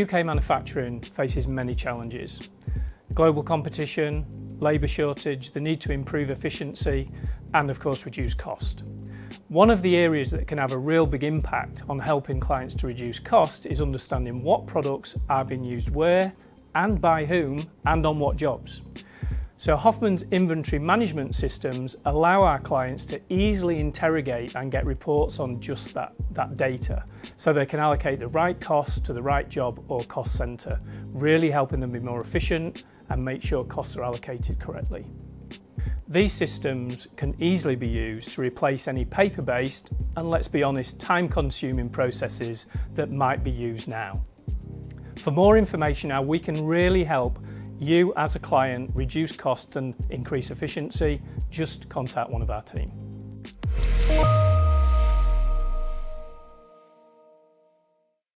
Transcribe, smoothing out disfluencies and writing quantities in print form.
UK manufacturing faces many challenges. Global competition, labour shortage, the need to improve efficiency and of course reduce cost. One of the areas that can have a real big impact on helping clients to reduce cost is understanding what products are being used where and by whom and on what jobs. So Hoffman's inventory management systems allow our clients to easily interrogate and get reports on just that data, so they can allocate the right cost to the right job or cost centre, really helping them be more efficient and make sure costs are allocated correctly. These systems can easily be used to replace any paper-based and, let's be honest, time-consuming processes that might be used now. For more information how we can really help you as a client reduce cost and increase efficiency, just contact one of our team.